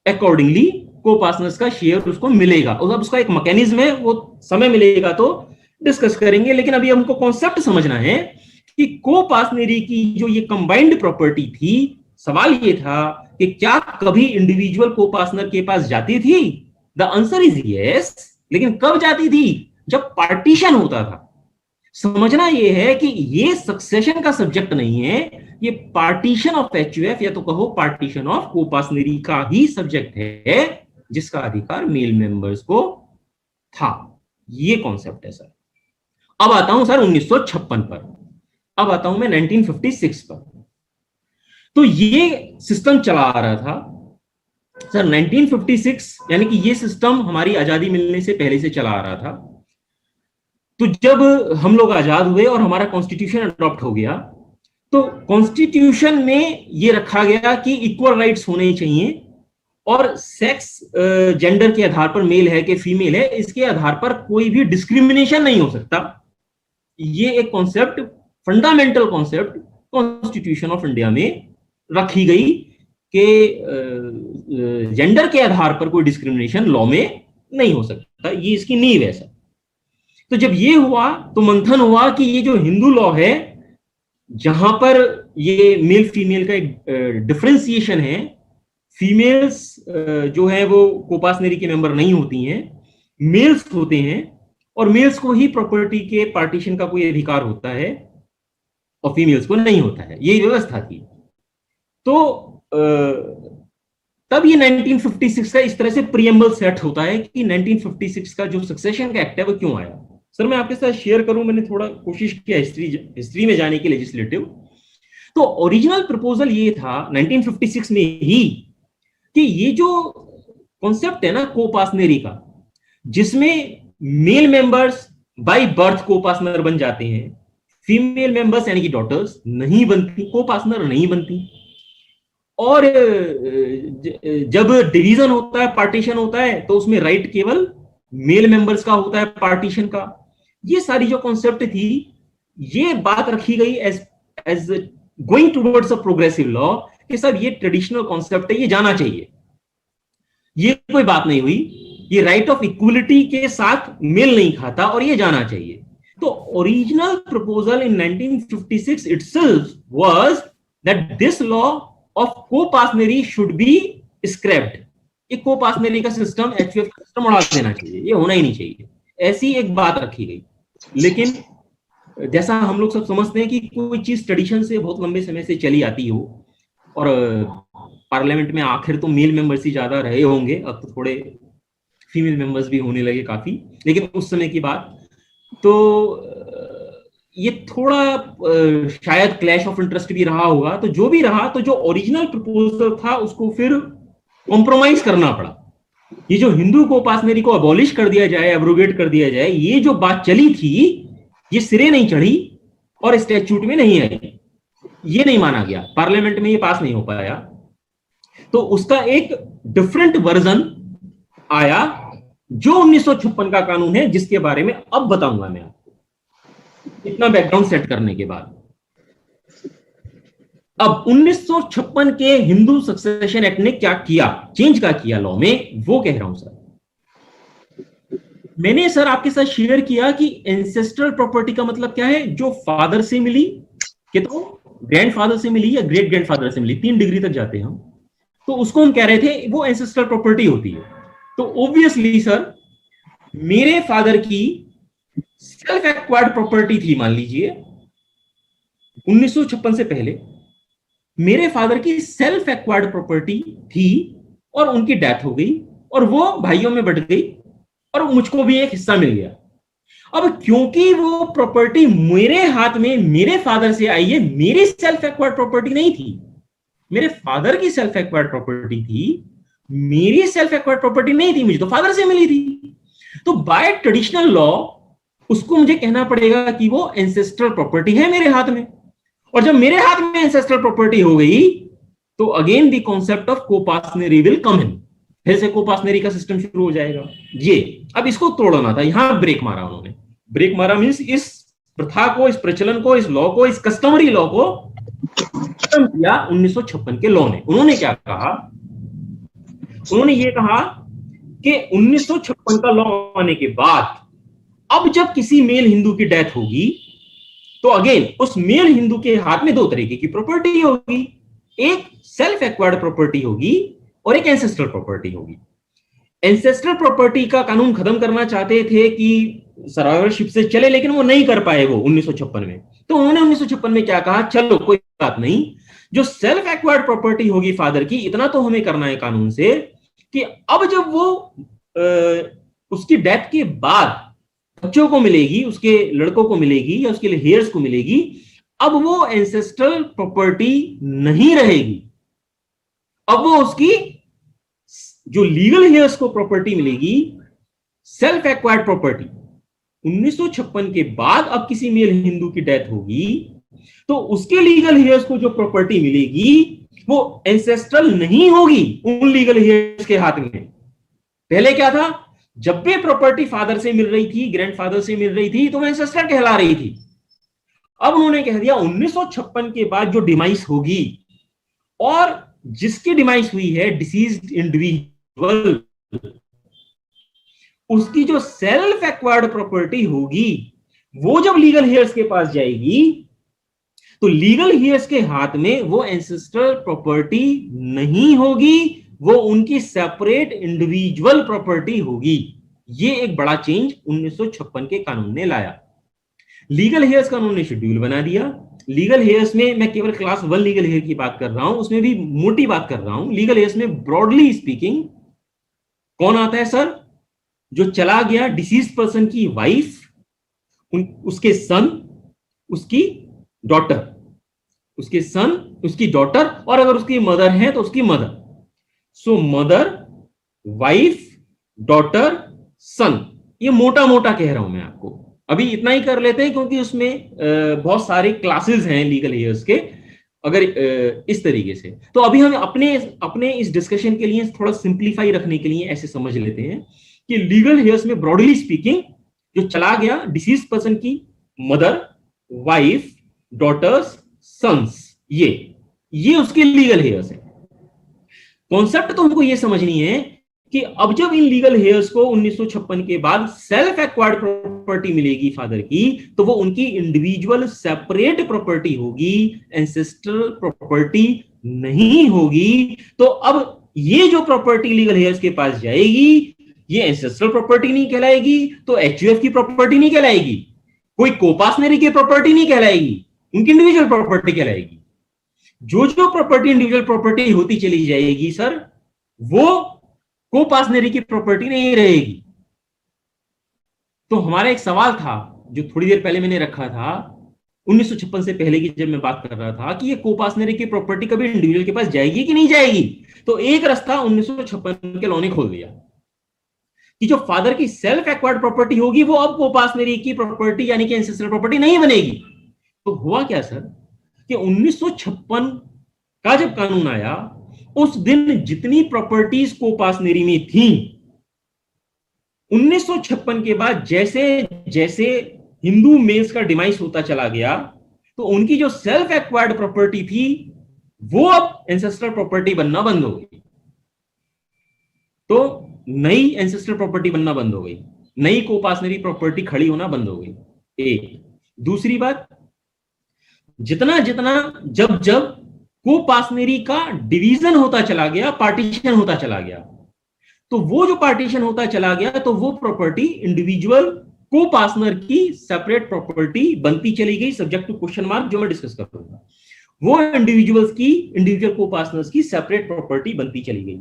अकॉर्डिंगली कोपासनर्स का शेयर उसको मिलेगा। और अब उसका एक मैकेनिज्म है, वो समय मिलेगा तो डिस्कस करेंगे, लेकिन अभी हमको कॉन्सेप्ट समझना है कि कोपासनरी की जो ये कंबाइंड प्रॉपर्टी थी, सवाल ये था कि क्या कभी इंडिविजुअल कोपासनर के पास जाती थी? The answer is yes. लेकिन कब जाती थी? जब पार्टीशन होता था। समझना यह है कि ये सक्सेशन का सब्जेक्ट नहीं है, ये पार्टीशन ऑफ एचयूएफ, या तो कहो पार्टीशन ऑफ कोपासनरी का ही सब्जेक्ट है, जिसका अधिकार मेल मेंबर्स को था। ये कॉन्सेप्ट है सर। अब आता हूं सर 1956 पर, अब आता हूं मैं 1956 पर। तो ये सिस्टम चला आ रहा था सर 1956, यानी कि ये सिस्टम हमारी आजादी मिलने से पहले से चला आ रहा था। तो जब हम लोग आजाद हुए और हमारा कॉन्स्टिट्यूशन अडॉप्ट हो गया, तो कॉन्स्टिट्यूशन में ये रखा गया कि इक्वल राइट्स होने चाहिए, और सेक्स जेंडर के आधार पर मेल है कि फीमेल है, इसके आधार पर कोई भी डिस्क्रिमिनेशन नहीं हो सकता। ये एक concept, fundamental concept constitution of India में रखी गई कि जेंडर के आधार पर कोई डिस्क्रिमिनेशन लॉ में नहीं हो सकता। ये इसकी नींव है सर। तो जब ये हुआ तो मंथन हुआ कि ये जो हिंदू लॉ है, जहां पर ये मेल फीमेल का एक डिफरेंशिएशन है, फीमेल्स जो है वो कोपासनरी के मेंबर नहीं होती हैं, मेल्स होते हैं, और मेल्स को ही प्रॉपर्टी के पार्टीशन का कोई अधिकार होता है और फीमेल्स को नहीं होता है, यही व्यवस्था थी। तो तब ये 1956 का इस तरह से प्रीएम्बल सेट होता है कि 1956 का जो सक्सेशन का एक्ट है वो क्यों आया। सर मैं आपके साथ शेयर करूं, मैंने थोड़ा कोशिश किया हिस्ट्री में जाने की लेजिस्लेटिव। तो ओरिजिनल प्रपोजल ये था 1956 में ही कि ये जो कॉन्सेप्ट है ना कोपासनरी का, जिसमें मेल मेंबर्स बाय बर्थ कोपासनर बन जाते हैं, फीमेल मेंबर्स यानी कि डॉटर्स नहीं बनती, कोपासनर नहीं बनती, और जब डिवीजन होता है, पार्टीशन होता है, तो उसमें राइट केवल मेल मेंबर्स का होता है पार्टीशन का। ये सारी जो कॉन्सेप्ट थी, ये बात रखी गई as going towards a progressive law कि सर ये ट्रेडिशनल कॉन्सेप्ट है, ये जाना चाहिए, ये कोई बात नहीं हुई, ये राइट ऑफ इक्वलिटी के साथ मेल नहीं खाता और ये जाना चाहिए। तो original proposal in 1956 itself was that this law of co-partnery should be scrapped। ये co-partnery का सिस्टम, HUF का सिस्टम उड़ा देना चाहिए, ये होना ही नहीं चाहिए, ऐसी एक बात रखी गई। लेकिन जैसा हम लोग सब समझते हैं कि कोई चीज ट्रेडिशन से बहुत लंबे समय से चली आती हो, और पार्लियामेंट में आखिर तो मेल मेंबर्स ही ज्यादा रहे होंगे, अब तो थोड़े फीमेल मेंबर्स भी होने लगे काफी, लेकिन उस समय की बात, तो ये थोड़ा शायद क्लैश ऑफ इंटरेस्ट भी रहा होगा। तो जो भी रहा, तो जो ओरिजिनल प्रपोजल था उसको फिर कॉम्प्रोमाइज करना पड़ा। ये जो हिंदू कोपासनरी को अबॉलिश कर दिया जाए, एब्रोगेट कर दिया जाए, ये जो बात चली थी, ये सिरे नहीं चढ़ी और स्टैट्यूट में नहीं आई, ये नहीं माना गया, पार्लियामेंट में ये पास नहीं हो पाया। तो उसका एक डिफरेंट वर्जन आया जो 1956 का कानून है, जिसके बारे में अब बताऊंगा मैं आपको। इतना बैकग्राउंड सेट करने के बाद अब 1956 के हिंदू सक्सेशन एक्ट ने क्या किया, चेंज क्या किया लॉ में, वो कह रहा हूं सर। मैंने सर आपके साथ शेयर किया कि एंसेस्ट्रल प्रॉपर्टी का मतलब क्या है, जो फादर से मिली, कि तो ग्रैंडफादर से मिली या ग्रेट ग्रैंडफादर से मिली, 3 डिग्री तक जाते हैं हम, तो उसको हम कह रहे थे वो एंसेस्ट्रल प्रॉपर्टी होती है। तो ऑब्वियसली सर मेरे फादर की सेल्फ एक्वायर्ड प्रॉपर्टी थी, मान लीजिए 1956 से पहले मेरे फादर की सेल्फ एक्वायर्ड प्रॉपर्टी थी, और उनकी डेथ हो गई और वो भाइयों में बट गई और मुझको भी एक हिस्सा मिल गया। अब क्योंकि वो प्रॉपर्टी मेरे हाथ में मेरे फादर से आई है, मेरी सेल्फ एक्वायर्ड प्रॉपर्टी नहीं थी, मेरे फादर की सेल्फ एक्वायर्ड प्रॉपर्टी थी, मेरी सेल्फ एक्वायर्ड प्रॉपर्टी नहीं थी, मुझे तो फादर से मिली थी। तो बाय ट्रेडिशनल लॉ उसको मुझे कहना पड़ेगा कि वो एंसेस्ट्रल प्रॉपर्टी है मेरे हाथ में, और जब मेरे हाथ में एंसेस्ट्रल प्रॉपर्टी हो गई तो again the concept of coparcenary will come in, फिर से कोपासनरी का सिस्टम शुरू हो जाएगा। ये अब इसको तोड़ना था, यहां ब्रेक मारा उन्होंने। ब्रेक मारा मींस इस प्रथा को, इस प्रचलन को, इस लॉ को, इस कस्टमरी लॉ को खत्म किया 1956 के लॉ ने। उन्होंने क्या कहा, उन्होंने ये कहा कि 1956 का लॉ आने के बाद अब जब किसी मेल हिंदू की डेथ होगी तो अगेन उस मेल हिंदू के हाथ में 2 तरीके की प्रॉपर्टी होगी, एक सेल्फ एक्वायर्ड प्रॉपर्टी होगी और एक एंसेस्ट्रल प्रॉपर्टी होगी। एंसेस्ट्रल प्रॉपर्टी का कानून खत्म करना चाहते थे कि सर्वाइवरशिप से चले, लेकिन वो नहीं कर पाए वो 1956 में। तो उन्होंने 1956 में क्या कहा, चलो कोई बात नहीं, जो सेल्फ एक्वायर्ड प्रॉपर्टी होगी फादर की, इतना तो हमें करना है कानून से कि अब जब वो उसकी डेथ के बाद बच्चों को मिलेगी, उसके लड़कों को मिलेगी या उसके हेयर्स को मिलेगी, अब वो एंसेस्ट्रल प्रॉपर्टी नहीं रहेगी, अब वो उसकी जो लीगल हेयर्स को प्रॉपर्टी मिलेगी, सेल्फ एक्वायर्ड प्रॉपर्टी, 1956 के बाद अब किसी मेल हिंदू की डेथ होगी तो उसके लीगल हेयर्स को जो प्रॉपर्टी मिलेगी वो एंसेस्ट्रल नहीं होगी उन लीगल हेयर्स के हाथ में। पहले क्या था, जब भी प्रॉपर्टी फादर से मिल रही थी, ग्रैंडफादर से मिल रही थी, तो वो एंसेस्टर कहला रही थी। अब उन्होंने कह दिया 1956 के बाद जो डिमाइस होगी और जिसकी डिमाइस हुई है डिसीज्ड इंडिविजुअल, उसकी जो सेल्फ एक्वायर्ड प्रॉपर्टी होगी वो जब लीगल हेयर्स के पास जाएगी तो लीगल हेयर्स के हाथ में वो एंसेस्ट्रल प्रॉपर्टी नहीं होगी, वो उनकी सेपरेट इंडिविजुअल प्रॉपर्टी होगी। ये एक बड़ा चेंज 1956 के कानून ने लाया। लीगल हेयर्स कानून ने शेड्यूल बना दिया। लीगल हेयर्स में मैं केवल क्लास 1 लीगल हेयर की बात कर रहा हूं, उसमें भी मोटी बात कर रहा हूं। लीगल हेयर्स में ब्रॉडली स्पीकिंग कौन आता है सर? जो चला गया डिसीज पर्सन की वाइफ, उसके सन, उसकी डॉटर, उसके सन, उसकी डॉटर, और अगर उसकी मदर है तो उसकी मदर। सो मदर, वाइफ, डॉटर, सन, ये मोटा मोटा कह रहा हूं मैं आपको। अभी इतना ही कर लेते हैं क्योंकि उसमें बहुत सारे क्लासेस हैं लीगल हेयर्स के। अगर इस तरीके से तो अभी हम अपने इस डिस्कशन के लिए थोड़ा सिंप्लीफाई रखने के लिए ऐसे समझ लेते हैं कि लीगल हेयर्स में ब्रॉडली स्पीकिंग जो चला गया डिसीज पर्सन की मदर, वाइफ, डॉटर्स, सन्स, ये उसके लीगल हेयर्स है। कॉन्सेप्ट तो हमको ये समझनी है कि अब जब इन लीगल हेयर्स को 1956 के बाद सेल्फ एक्वायर्ड प्रॉपर्टी मिलेगी फादर की, तो वो उनकी इंडिविजुअल सेपरेट प्रॉपर्टी होगी, एंसेस्ट्रल प्रॉपर्टी नहीं होगी। तो अब ये जो प्रॉपर्टी लीगल हेयर्स के पास जाएगी ये एंसेस्ट्रल प्रॉपर्टी नहीं कहलाएगी, तो एचयूएफ की प्रॉपर्टी नहीं कहलाएगी, कोई कोपासनरी की प्रॉपर्टी नहीं कहलाएगी, उनकी इंडिविजुअल प्रॉपर्टी कहलाएगी। जो प्रॉपर्टी इंडिविजुअल प्रॉपर्टी होती चली जाएगी सर, वो कोपासनरी की प्रॉपर्टी नहीं रहेगी। तो हमारा एक सवाल था जो थोड़ी देर पहले मैंने रखा था 1956 से पहले की, जब मैं बात कर रहा था कि ये कोपासनरी की प्रॉपर्टी कभी इंडिविजुअल के पास जाएगी कि नहीं जाएगी। तो एक रास्ता 1956 के लॉ ने खोल दिया कि जो फादर की सेल्फ एक्वायर्ड प्रॉपर्टी होगी वो अब कोपासनरी की प्रॉपर्टी यानी कि एंसेस्ट्रल प्रॉपर्टी नहीं बनेगी। तो हुआ क्या सर कि 1956 का जब कानून आया उस दिन जितनी प्रॉपर्टीज कोपासनरी में थी, 1956 के बाद जैसे जैसे हिंदू मेल्स का डिमाइस होता चला गया तो उनकी जो सेल्फ एक्वायर्ड प्रॉपर्टी थी वो अब एंसेस्ट्रल प्रॉपर्टी बनना बंद हो गई। तो नई एंसेस्ट्रल प्रॉपर्टी बनना बंद हो गई, नई कोपासनरी प्रॉपर्टी खड़ी होना बंद हो गई। एक दूसरी बात, जितना जब कोपासनरी का डिवीजन होता चला गया, पार्टीशन होता चला गया, तो वो जो पार्टीशन होता चला गया तो वो प्रॉपर्टी इंडिविजुअल कोपासनर की सेपरेट प्रॉपर्टी बनती चली गई, सब्जेक्ट टू क्वेश्चन मार्क जो मैं डिस्कस करूंगा। वो इंडिविजुअल कोपासनर्स की सेपरेट प्रॉपर्टी बनती चली गई।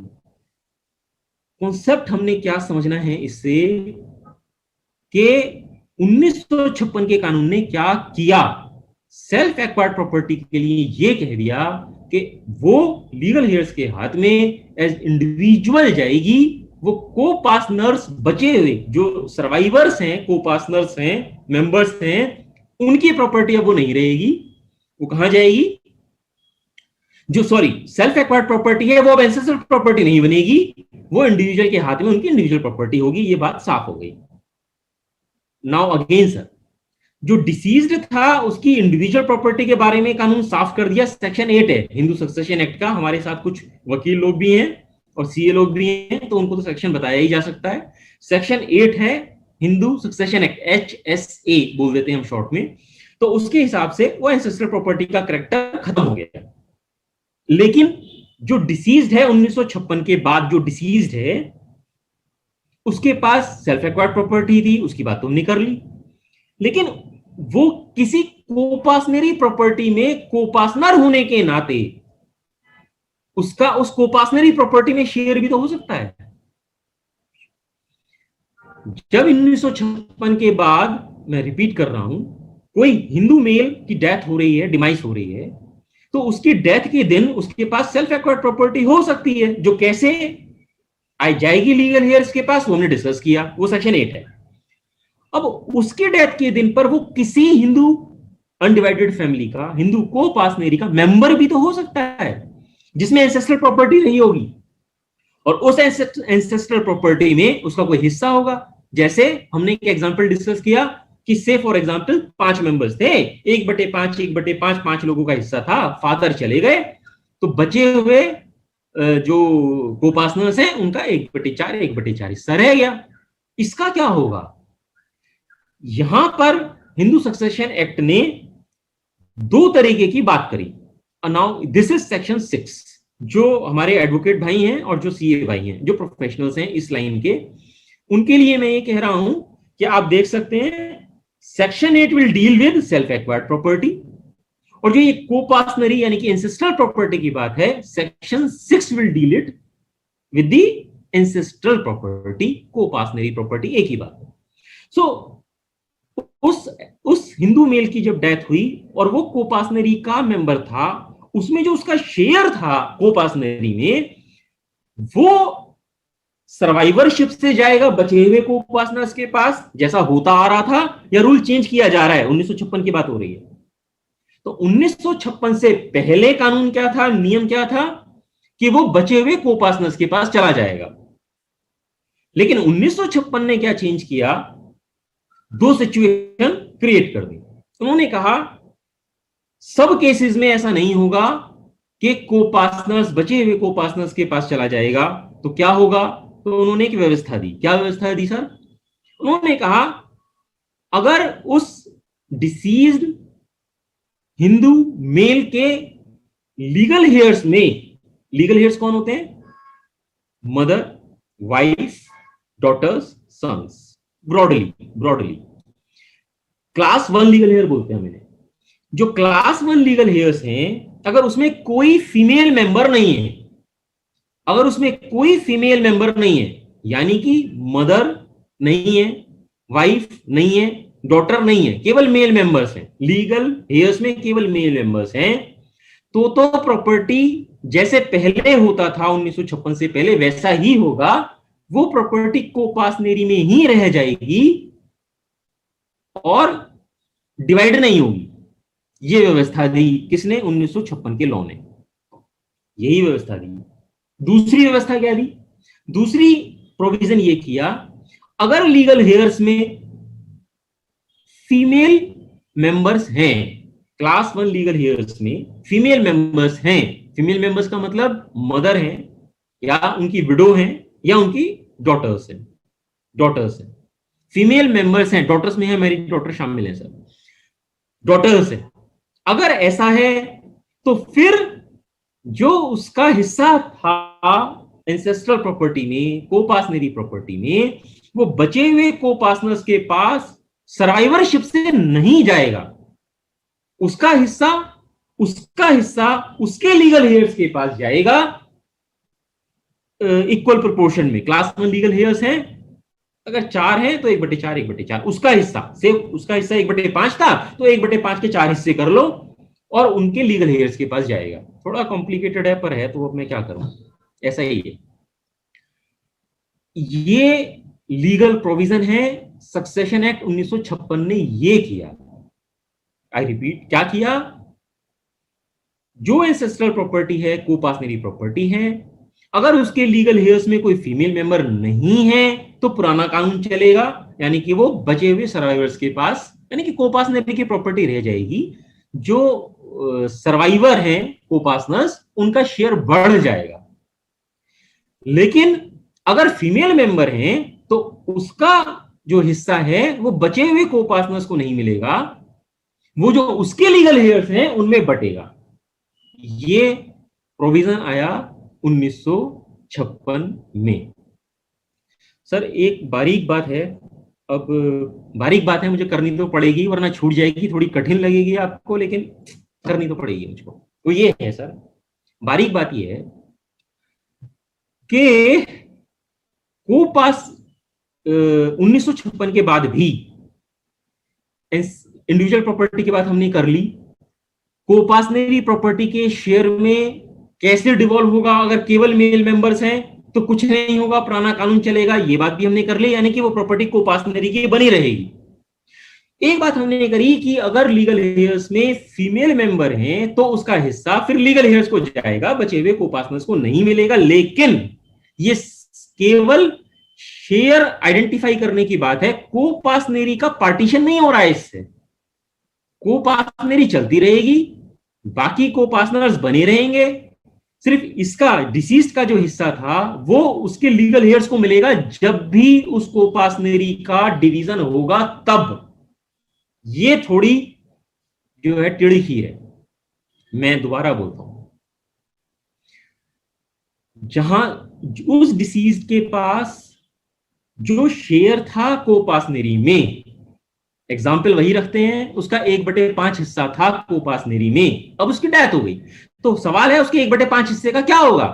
कॉन्सेप्ट हमने क्या समझना है इससे कि 1956 के कानून ने क्या किया, सेल्फ एक्वायर्ड प्रॉपर्टी के लिए ये कह दिया कि वो लीगल हेयर्स के हाथ में एज इंडिविजुअल जाएगी। वो कोपासनर्स बचे हुए जो सर्वाइवर्स हैं, कोपासनर्स हैं, मेंबर्स हैं, उनकी प्रॉपर्टी अब वो नहीं रहेगी। वो कहां जाएगी? जो सेल्फ एक्वायर्ड प्रॉपर्टी है वो अब एंसेस्ट्रल प्रॉपर्टी नहीं बनेगी, वो इंडिविजुअल के हाथ में उनकी इंडिविजुअल प्रॉपर्टी होगी। ये बात साफ हो गई। नाउ अगेन सर, जो डिसीज्ड था उसकी इंडिविजुअल प्रॉपर्टी के बारे में कानून साफ कर दिया। सेक्शन 8 है हिंदू सक्सेशन एक्ट का। हमारे साथ कुछ वकील लोग भी हैं और सीए लोग भी हैं, तो उनको तो सेक्शन बताया ही जा सकता है। सेक्शन 8 है हिंदू सक्सेशन एक्ट, HSA बोल देते हैं हम शॉर्ट में। तो उसके हिसाब से वो एंसेस्ट्रल प्रॉपर्टी का कैरेक्टर खत्म हो गया। लेकिन जो डिसीज्ड है 1956 के बाद जो डिसीज्ड है उसके पास सेल्फ एक्वायर्ड प्रॉपर्टी थी, उसकी बात तुमने कर ली, लेकिन वो किसी कोपासनरी प्रॉपर्टी में कोपासनर होने के नाते उसका उस कोपासनरी प्रॉपर्टी में शेयर भी तो हो सकता है। जब 1956 के बाद, मैं रिपीट कर रहा हूं, कोई हिंदू मेल की डेथ हो रही है, डिमाइस हो रही है, तो उसकी डेथ के दिन उसके पास सेल्फ एक्वायर्ड प्रॉपर्टी हो सकती है, जो कैसे आई जाएगी लीगल हेयर्स के पास, वो हमने डिस्कस किया, वो सेक्शन 8 है। अब उसके डेथ के दिन पर वो किसी हिंदू अनडिवाइडेड फैमिली का, हिंदू को-पासनेरी का मेंबर भी तो हो सकता है जिसमें एंसेस्ट्रल प्रॉपर्टी नहीं होगी, और उस एंसेस्ट्रल प्रॉपर्टी में उसका कोई हिस्सा होगा। जैसे हमने एक एग्जांपल डिस्कस किया कि से फॉर एग्जांपल 5 मेंबर्स थे, 1/5 1/5 5 लोगों का हिस्सा था, फादर चले गए, तो बचे हुए जो को-पासनर्स हैं उनका 1/4 1/4 हिस्सा रह गया। इसका क्या होगा? यहां पर हिंदू सक्सेशन एक्ट ने 2 तरीके की बात करी। Now this is section 6। जो हमारे एडवोकेट भाई हैं और जो सीए भाई हैं, जो प्रोफेशनल्स हैं इस लाइन के, उनके लिए मैं ये कह रहा हूं कि आप देख सकते हैं section 8 will deal with self acquired property, और जो ये को-पासनरी यानी कि एंसेस्ट्रल प्रॉपर्टी की बात है, section 6 will deal it with the ancestral property, coparcenary property एक ही बात है। सो उस हिंदू मेल की जब डेथ हुई और वो को-पासनरी का मेंबर था, उसमें जो उसका शेयर था को-पासनरी में, वो सर्वाइवरशिप से जाएगा बचे हुए को-पासनर्स के पास, जैसा होता आ रहा था, या रूल चेंज किया जा रहा है? 1956 की बात हो रही है। तो 1956 से पहले कानून क्या था, नियम क्या था कि वो बचे हुए को-पासनर्स के पास चला जाएगा। लेकिन 1956 ने क्या चेंज किया? 2 सिचुएशन क्रिएट कर दी। उन्होंने कहा सब केसेस में ऐसा नहीं होगा कि को-पासनर्स, बचे हुए को-पासनर्स के पास चला जाएगा। तो क्या होगा? तो उन्होंने एक व्यवस्था दी। क्या व्यवस्था दी सर? उन्होंने कहा अगर उस डिसीज्ड हिंदू मेल के लीगल हेयर्स में, लीगल हेयर्स कौन होते हैं? Mother, wife, daughters, sons, broadly class 1 legal heir बोलते हैं मैंने। जो क्लास 1 लीगल हेयर्स हैं, अगर उसमें कोई फीमेल मेंबर नहीं है, अगर उसमें कोई फीमेल मेंबर नहीं है, यानी कि मदर नहीं है, वाइफ नहीं है, डॉटर नहीं है, केवल मेल मेंबर्स हैं, लीगल हेयर्स में केवल मेल मेंबर्स हैं, तो प्रॉपर्टी जैसे पहले होता था 1956 से पहले वैसा ही होगा। वो प्रॉपर्टी को-पासनेरी में ही रह जाएगी और डिवाइड नहीं होगी। ये व्यवस्था दी किसने? 1956 के लॉ ने यही व्यवस्था दी। दूसरी व्यवस्था क्या दी? दूसरी प्रोविजन ये किया, अगर लीगल हेयर्स में फीमेल मेंबर्स हैं, क्लास 1 लीगल हेयर्स में फीमेल मेंबर्स हैं, फीमेल मेंबर्स का मतलब मदर हैं या उनकी विडो हैं या उनकी डॉटर्स हैं, फीमेल मेंबर्स हैं, डॉटर्स में है मेरी डॉटर शामिल है सर, डॉटर्स है। अगर ऐसा है तो फिर जो उसका हिस्सा था एंसेस्ट्रल प्रॉपर्टी में, को-पासनरी प्रॉपर्टी में, वो बचे हुए को-पासनर्स के पास सर्वाइवरशिप से नहीं जाएगा। उसका हिस्सा उसके लीगल हेयर्स के पास जाएगा इक्वल प्रोपोर्शन में। क्लास 1 लीगल हेयर्स हैं, अगर 4 हैं तो 1/4 1/4 उसका हिस्सा, से उसका हिस्सा 1/5 था तो 1/5 के 4 हिस्से कर लो और उनके लीगल हेयर्स के पास जाएगा। थोड़ा कॉम्प्लिकेटेड है पर है, तो अब मैं क्या करूं, ऐसा ही है। ये लीगल प्रोविजन है, सक्सेशन एक्ट 1956 ने ये किया। आई रिपीट, क्या किया? जो एंसेस्ट्रल प्रॉपर्टी है, को-पासनरी प्रॉपर्टी है, अगर उसके लीगल हेयर्स में कोई फीमेल मेंबर नहीं है तो पुराना कानून चलेगा, यानी कि वो बचे हुए सर्वाइवर्स के पास, यानी कि को-पासनरी की प्रॉपर्टी रह जाएगी। जो सर्वाइवर हैं को-पासनर्स, उनका शेयर बढ़ जाएगा। लेकिन अगर फीमेल मेंबर हैं तो उसका जो हिस्सा है वो बचे हुए को-पासनर्स को नहीं मिलेगा, वो जो उसके लीगल हेयर्स हैं उनमें बटेगा। ये प्रोविजन आया 1956 में। सर एक बारीक बात है, अब बारीक बात है मुझे करनी तो पड़ेगी वरना छूट जाएगी, थोड़ी कठिन लगेगी आपको लेकिन करनी तो पड़ेगी मुझको। तो ये है सर, बारीक बात ये है कि को-पास 1956 के बाद भी इंडिविजुअल प्रॉपर्टी की बात हमने कर ली, को-पासनरी प्रॉपर्टी के शेयर में कैसे डिवॉल्व होगा? अगर केवल मेल मेंबर्स हैं तो कुछ नहीं होगा, पुराना कानून चलेगा, ये बात भी हमने कर ली, यानी कि वो प्रॉपर्टी को-पासनरी की बनी रहेगी। एक बात हमने करी कि अगर लीगल हेयर्स में फीमेल मेंबर हैं तो उसका हिस्सा फिर लीगल हेयर्स को जाएगा, बचे हुए को-पार्टनर्स को नहीं मिलेगा। लेकिन ये केवल शेयर आइडेंटिफाई करने की बात है, को-पार्टनरी का पार्टीशन नहीं हो रहा है। इससे को-पार्टनरी चलती रहेगी, बाकी को-पार्टनर्स बने रहेंगे, सिर्फ इसका डिसीज्ड का जो हिस्सा था वो उसके लीगल हेयर्स को मिलेगा जब भी उस को-पार्टनरी का डिवीजन होगा तब। ये थोड़ी जो है टिड़की है। मैं दोबारा बोलता हूं, जहां उस डिसीज के पास जो शेयर था को-पार्टनरी में, एग्जाम्पल वही रखते हैं, उसका 1/5 हिस्सा था को-पार्टनरी में, अब उसकी डेथ हो गई, तो सवाल है उसके 1/5 हिस्से का क्या होगा।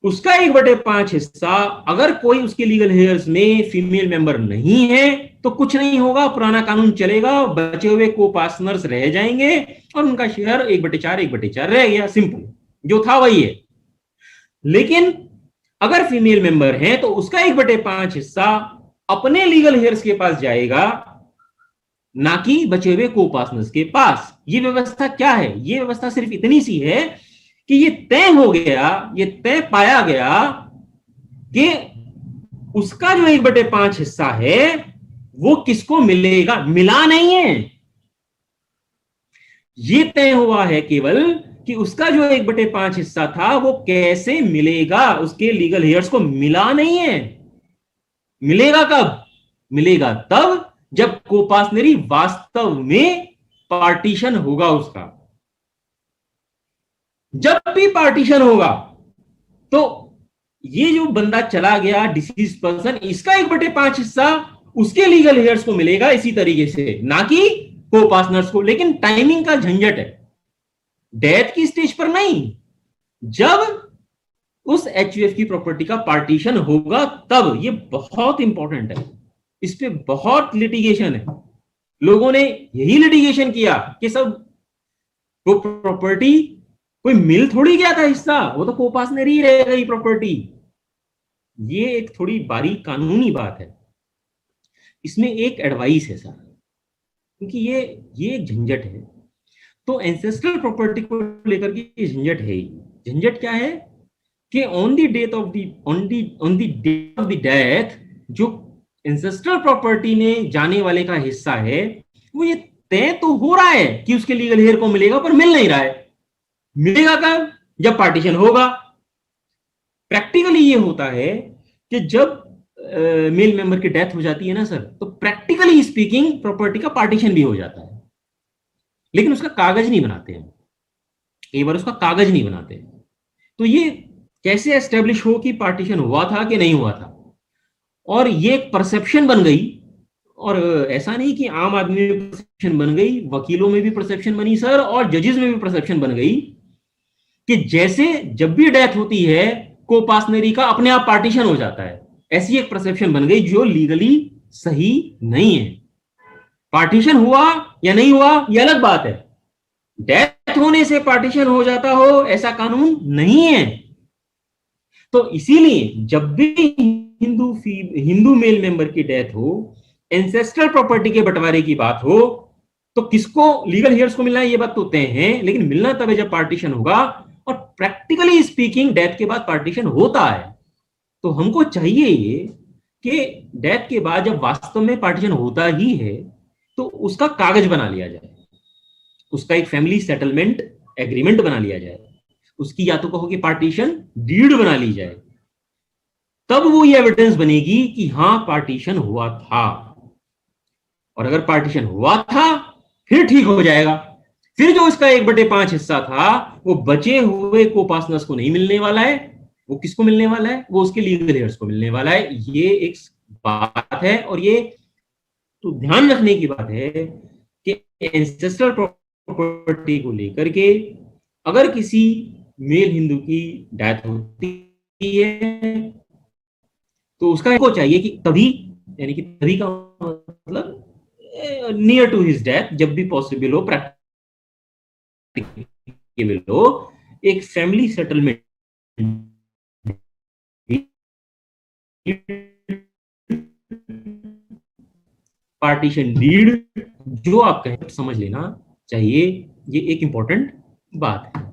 उसका 1/5 हिस्सा अगर कोई उसके लीगल हेयर्स में फीमेल मेंबर नहीं है तो कुछ नहीं होगा, पुराना कानून चलेगा, बचे हुए को-पार्टनर्स रह जाएंगे और उनका शेयर 1/4 रह गया। सिंपल, जो था वही है। लेकिन अगर फीमेल मेंबर है तो उसका 1/5 हिस्सा अपने लीगल हेयर्स के पास जाएगा, ना कि बचे हुए को-पार्टनर्स के पास। ये व्यवस्था क्या है? ये व्यवस्था सिर्फ इतनी सी है कि ये तय हो गया, ये तय पाया गया कि उसका जो 1/5 हिस्सा है वो किसको मिलेगा, मिला नहीं है। ये तय हुआ है केवल कि उसका जो 1/5 हिस्सा था वो कैसे मिलेगा, उसके लीगल हेयर्स को मिला नहीं है। मिलेगा कब? मिलेगा तब जब को-पार्टनरी वास्तव में पार्टीशन होगा उसका। जब भी पार्टीशन होगा तो ये जो बंदा चला गया डिसीज पर्सन, इसका 1/5 हिस्सा उसके लीगल हेयर्स को मिलेगा इसी तरीके से, ना कि को-पार्टनर्स को। लेकिन टाइमिंग का झंझट है, डेथ की स्टेज पर नहीं, जब उस एचयूएफ की प्रॉपर्टी का पार्टीशन होगा तब। ये बहुत इंपॉर्टेंट है, इस पे बहुत लिटिगेशन है। लोगों ने यही लिटिगेशन किया कि सब वो प्रॉपर्टी कोई मिल थोड़ी गया था हिस्सा, वो तो को-पार्टनरी ही रह गई प्रॉपर्टी। ये एक थोड़ी बारीक कानूनी बात है, इसमें एक एडवाइस है सर, क्योंकि ये एक झंझट है। तो एंसेस्ट्रल प्रॉपर्टी को लेकर के ये झंझट है ही। झंझट क्या है कि on the date of the death जो एंसेस्ट्रल प्रॉपर्टी ने जाने वाले का हिस्सा है वो ये तय तो हो रहा है कि उसके लीगल हेयर को मिलेगा, पर मिल नहीं रहा है। मिलेगा कब? जब पार्टीशन होगा। प्रैक्टिकली ये होता है कि जब मेल मेंबर की डेथ हो जाती है ना सर, तो प्रैक्टिकली स्पीकिंग प्रॉपर्टी का पार्टीशन भी हो जाता है, लेकिन उसका कागज नहीं बनाते हैं। एक बार उसका कागज नहीं बनाते, तो ये कैसे एस्टेब्लिश हो कि पार्टीशन हुआ था कि नहीं हुआ था। और ये एक परसेप्शन बन गई, और ऐसा नहीं कि आम आदमी में परसेप्शन बन गई, वकीलों में भी परसेप्शन बनी सर, और जजेस में भी परसेप्शन बन गई कि जैसे जब भी डेथ होती है को-पार्टनरी का अपने आप पार्टीशन हो जाता है। ऐसी एक परसेप्शन बन गई जो लीगली सही नहीं है। पार्टीशन हुआ या नहीं हुआ ये अलग बात है, डेथ होने से पार्टीशन हो जाता हो ऐसा कानून नहीं है। तो इसीलिए जब भी हिंदू मेल मेंबर की डेथ हो, एंसेस्ट्रल प्रॉपर्टी के बंटवारे की बात हो, तो किसको लीगल हेयर्स को मिलना है ये बात तो तय है, लेकिन मिलना तब है जब पार्टीशन होगा। और प्रैक्टिकली स्पीकिंग डेथ के बाद पार्टीशन होता है। तो हमको चाहिए ये कि डेथ के बाद जब वास्तव में पार्टीशन होता ही है तो उसका कागज बना लिया जाए, उसका एक फैमिली सेटलमेंट एग्रीमेंट बना लिया जाए, उसकी या तो कहो कि पार्टीशन डीड बना ली जाए, तब वो ये एविडेंस बनेगी कि हां पार्टीशन हुआ था। और अगर पार्टीशन हुआ था फिर ठीक हो जाएगा। फिर जो इसका 1/5 हिस्सा था वो बचे हुए को-पार्टनर्स को नहीं मिलने वाला है। वो किसको मिलने वाला है? वो उसके लीगल हेयर्स को मिलने वाला है। ये एक बात है, और ये तो ध्यान रखने की बात है कि एंसेस्ट्रल प्रॉपर्टी को लेकर के अगर किसी मेल हिंदू की डेथ होती है तो उसका को चाहिए कि तभी, यानी कि तभी का मतलब नियर टू हिज डेथ, जब भी पॉसिबल हो, प्रैक्टिकल हो, एक फैमिली सेटलमेंट पार्टीशन डीड जो आप कहें समझ लेना चाहिए, ये एक इम्पोर्टेंट बात है।